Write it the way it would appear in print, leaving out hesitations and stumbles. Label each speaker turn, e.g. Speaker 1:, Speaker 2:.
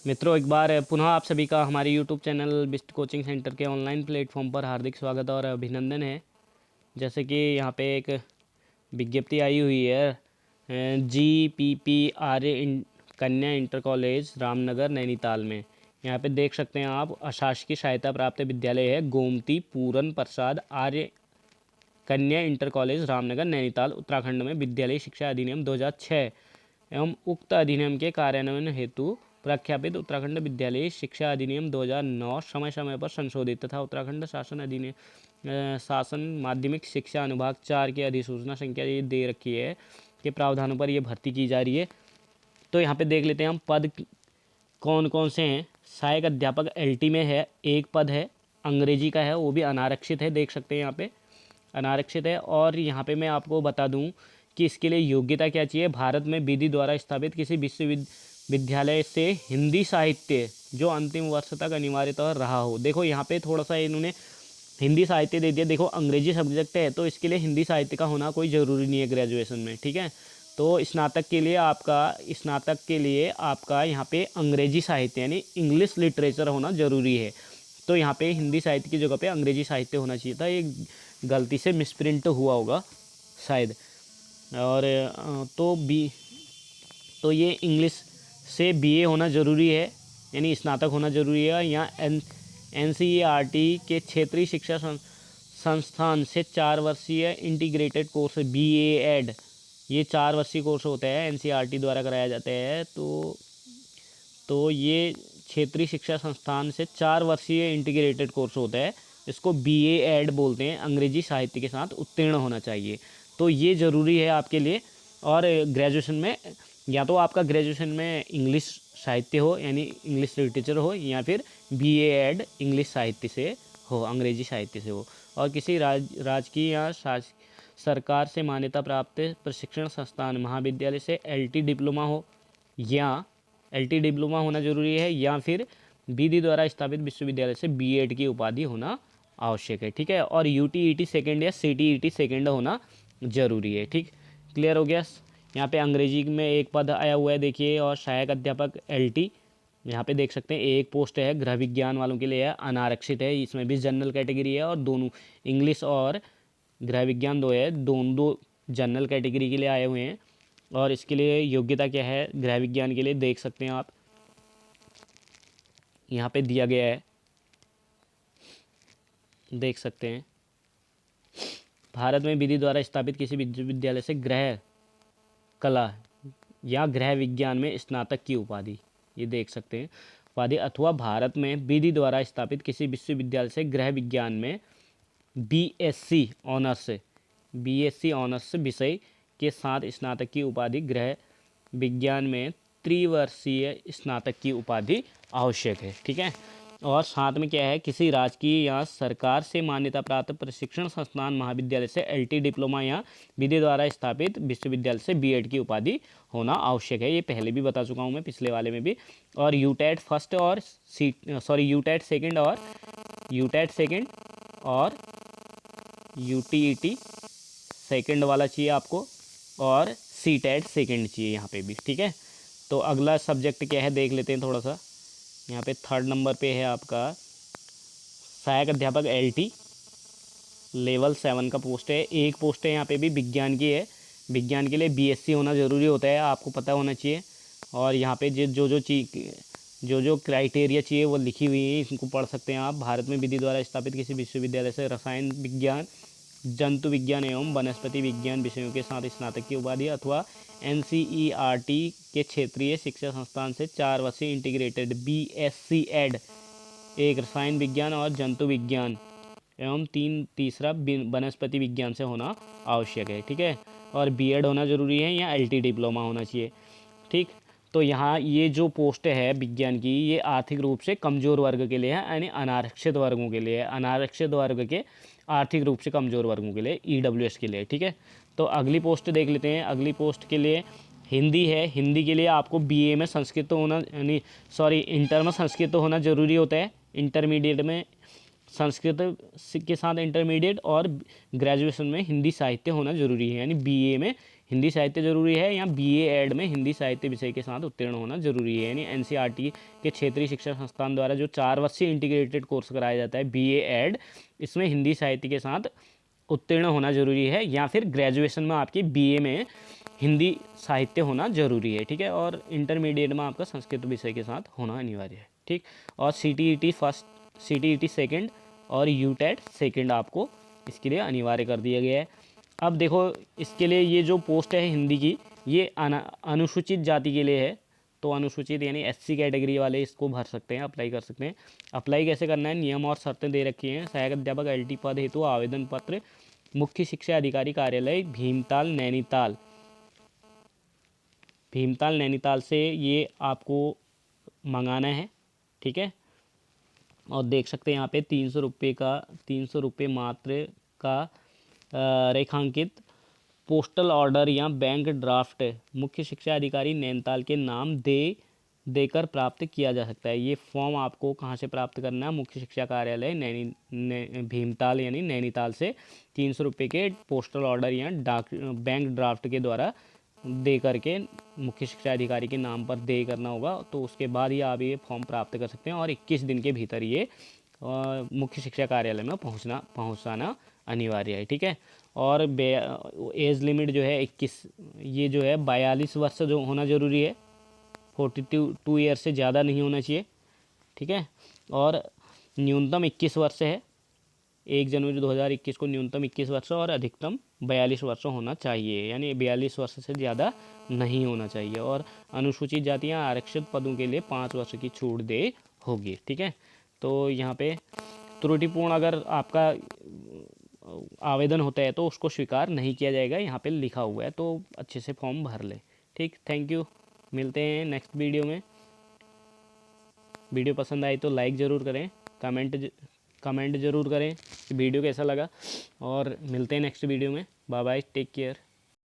Speaker 1: मित्रों, एक बार पुनः आप सभी का हमारे YouTube channel Bisht coaching centre के ऑनलाइन प्लेटफॉर्म पर हार्दिक स्वागत और अभिनंदन है। जैसे कि यहाँ पे एक विज्ञप्ति आई हुई है GPPRA कन्या इंटर कॉलेज रामनगर नैनीताल में। यहाँ पे देख सकते हैं आप, अशासकीय सहायता प्राप्त विद्यालय है गोमती पूरन प्रसाद आर्य कन्या इंटर कॉलेज रामनगर नैनीताल उत्तराखंड में विद्यालय शिक्षा अधिनियम 2006 एवं उक्त अधिनियम के कार्यान्वयन हेतु प्रख्यापित उत्तराखंड विद्यालय शिक्षा अधिनियम 2009 समय समय पर संशोधित तथा उत्तराखंड शासन माध्यमिक शिक्षा अनुभाग 4 की अधिसूचना संख्या ये दे रखी है के प्रावधानों पर ये भर्ती की जा रही है। तो यहाँ पे देख लेते हैं हम पद कौन कौन से हैं। सहायक अध्यापक LT में है, एक पद है, अंग्रेजी का है, वो भी अनारक्षित है, देख सकते हैं यहाँ पे अनारक्षित है। और यहाँ पे मैं आपको बता दूँ कि इसके लिए योग्यता क्या चाहिए। भारत में विधि द्वारा स्थापित किसी विश्वविद्यालय से हिंदी साहित्य जो अंतिम वर्ष तक अनिवार्यतः रहा हो। देखो यहाँ पे थोड़ा सा इन्होंने हिंदी साहित्य दे दिया। देखो अंग्रेजी सब्जेक्ट है तो इसके लिए हिंदी साहित्य का होना कोई ज़रूरी नहीं है ग्रेजुएशन में, ठीक है। तो स्नातक के लिए आपका यहाँ पे अंग्रेजी साहित्य यानी इंग्लिश लिटरेचर होना ज़रूरी है। तो यहाँ पे हिंदी साहित्य की जगह पे अंग्रेजी साहित्य होना चाहिए था, ये गलती से मिसप्रिंट हुआ होगा शायद। और तो ये इंग्लिश से BA होना ज़रूरी है, यानी स्नातक होना ज़रूरी है। यहाँ NCERT के क्षेत्रीय शिक्षा संस्थान से 4 वर्षीय इंटीग्रेटेड कोर्स BA-ED, ये 4 वर्षीय कोर्स होता है, NCERT द्वारा कराया जाता है। तो ये क्षेत्रीय शिक्षा संस्थान से 4 वर्षीय इंटीग्रेटेड कोर्स होता है, इसको BA-ED बोलते हैं। अंग्रेजी साहित्य के साथ उत्तीर्ण होना चाहिए, तो ये ज़रूरी है आपके लिए। और ग्रेजुएशन में या तो आपका ग्रेजुएशन में इंग्लिश साहित्य हो यानी इंग्लिश लिटरेचर हो, या फिर BA-ED इंग्लिश साहित्य से हो, अंग्रेजी साहित्य से हो। और किसी राजकीय या सरकार से मान्यता प्राप्त प्रशिक्षण संस्थान महाविद्यालय से LT डिप्लोमा हो, या LT डिप्लोमा होना ज़रूरी है, या फिर विधि द्वारा स्थापित विश्वविद्यालय से B.Ed की उपाधि होना आवश्यक है, ठीक है। और UTET सेकेंड या CTET सेकेंड होना ज़रूरी है, ठीक। क्लियर हो गया। यहाँ पे अंग्रेजी में एक पद आया हुआ है देखिए। और सहायक अध्यापक LT यहाँ पे देख सकते हैं एक पोस्ट है, गृह विज्ञान वालों के लिए है, अनारक्षित है, इसमें भी जनरल कैटेगरी है। और दोनों इंग्लिश और गृह विज्ञान दो है, दो जनरल कैटेगरी के लिए आए हुए हैं। और इसके लिए योग्यता क्या है गृह विज्ञान के लिए, देख सकते हैं आप, यहाँ पे दिया गया है, देख सकते हैं। भारत में विधि द्वारा स्थापित किसी विश्वविद्यालय से गृह कला या गृह विज्ञान में स्नातक की उपाधि, ये देख सकते हैं उपाधि, अथवा भारत में विधि द्वारा स्थापित किसी विश्वविद्यालय से गृह विज्ञान में BSc ऑनर्स विषय के साथ स्नातक की उपाधि, गृह विज्ञान में त्रिवर्षीय स्नातक की उपाधि आवश्यक है, ठीक है। और साथ में क्या है, किसी राजकीय या सरकार से मान्यता प्राप्त प्रशिक्षण संस्थान महाविद्यालय से LT डिप्लोमा या विधि द्वारा स्थापित विश्वविद्यालय से B.Ed की उपाधि होना आवश्यक है। ये पहले भी बता चुका हूँ मैं, पिछले वाले में भी। और UTET सेकेंड और UTET सेकेंड वाला चाहिए आपको, और CTET सेकेंड चाहिए यहाँ पे भी, ठीक है। तो अगला सब्जेक्ट क्या है देख लेते हैं थोड़ा सा। यहाँ पे 3rd नंबर पे है आपका सहायक अध्यापक LT लेवल 7 का पोस्ट है, एक पोस्ट है यहाँ पे भी विज्ञान की है। विज्ञान के लिए BSc होना ज़रूरी होता है, आपको पता होना चाहिए। और यहाँ पे जो क्राइटेरिया चाहिए वो लिखी हुई है, इनको पढ़ सकते हैं आप। भारत में विधि द्वारा स्थापित किसी विश्वविद्यालय से रसायन विज्ञान, जंतु विज्ञान एवं वनस्पति विज्ञान विषयों के साथ स्नातक की उपाधि, अथवा NCERT के क्षेत्रीय शिक्षा संस्थान से 4 वर्षीय इंटीग्रेटेड BSc-ED एक रसायन विज्ञान और जंतु विज्ञान एवं तीसरा वनस्पति विज्ञान से होना आवश्यक है, ठीक है। और B.Ed होना ज़रूरी है, या LT डिप्लोमा होना चाहिए, ठीक। तो यहाँ ये जो पोस्ट है विज्ञान की, ये आर्थिक रूप से कमज़ोर वर्ग के लिए है, यानी अनारक्षित वर्गों के लिए है, अनारक्षित वर्ग के आर्थिक रूप से कमज़ोर वर्गों के लिए, EWS के लिए, ठीक है। तो अगली पोस्ट देख लेते हैं। अगली पोस्ट के लिए हिंदी है। हिंदी के लिए आपको BA में संस्कृत होना इंटर में संस्कृत होना ज़रूरी होता है, इंटरमीडिएट में संस्कृत के साथ इंटरमीडिएट, और ग्रेजुएशन में हिंदी साहित्य होना ज़रूरी है, यानी BA में हिंदी साहित्य जरूरी है, या बीए एड में हिंदी साहित्य विषय के साथ उत्तीर्ण होना जरूरी है। यानी एनसीईआरटी के क्षेत्रीय शिक्षा संस्थान द्वारा जो 4 वर्षीय इंटीग्रेटेड कोर्स कराया जाता है बीए एड, इसमें हिंदी साहित्य के साथ उत्तीर्ण होना जरूरी है, या फिर ग्रेजुएशन में आपकी बीए में हिंदी साहित्य होना जरूरी है। ठीक है, और इंटरमीडिएट में आपका संस्कृत विषय के साथ होना अनिवार्य है। ठीक, और सीटीईटी फर्स्ट, सीटीईटी सेकंड और यूटेट सेकंड आपको इसके लिए अनिवार्य कर दिया गया है। अब देखो, इसके लिए ये जो पोस्ट है हिंदी की, ये अनुसूचित जाति के लिए है, तो अनुसूचित यानी एससी कैटेगरी वाले इसको भर सकते हैं, अप्लाई कर सकते हैं। अप्लाई कैसे करना है, नियम और शर्तें दे रखी हैं। सहायक अध्यापक एलटी पद हेतु आवेदन पत्र मुख्य शिक्षा अधिकारी कार्यालय भीमताल नैनीताल से ये आपको मंगाना है। ठीक है, और देख सकते हैं यहाँ पे 300 रुपये मात्र का रेखांकित पोस्टल ऑर्डर या बैंक ड्राफ्ट मुख्य शिक्षा अधिकारी नैनीताल के नाम देकर प्राप्त किया जा सकता है। ये फॉर्म आपको कहाँ से प्राप्त करना है, मुख्य शिक्षा कार्यालय भीमताल यानी नैनीताल से 300 रुपये के पोस्टल ऑर्डर या बैंक ड्राफ्ट के द्वारा दे करके मुख्य शिक्षा अधिकारी के नाम पर दे करना होगा। तो उसके बाद ही आप ये फॉर्म प्राप्त कर सकते हैं, और 21 दिन के भीतर ये मुख्य शिक्षा कार्यालय में पहुंचाना अनिवार्य है। ठीक है, और एज लिमिट जो है 21, ये जो है 42 वर्ष जो होना ज़रूरी है, 42 ईयर से ज़्यादा नहीं होना चाहिए। ठीक है, और न्यूनतम 21 वर्ष है, 1 जनवरी 2021 को न्यूनतम 21 वर्ष और अधिकतम 42 वर्ष होना चाहिए, यानी 42 वर्ष से ज़्यादा नहीं होना चाहिए। और अनुसूचित जातियाँ आरक्षित पदों के लिए 5 वर्ष की छूट दे होगी। ठीक है, तो यहाँ पे त्रुटिपूर्ण अगर आपका आवेदन होता है तो उसको स्वीकार नहीं किया जाएगा, यहाँ पे लिखा हुआ है, तो अच्छे से फॉर्म भर ले। ठीक, थैंक यू, मिलते हैं नेक्स्ट वीडियो में। वीडियो पसंद आई तो लाइक ज़रूर करें, कमेंट ज़रूर करें कि वीडियो कैसा लगा, और मिलते हैं नेक्स्ट वीडियो में। Bye bye, take care.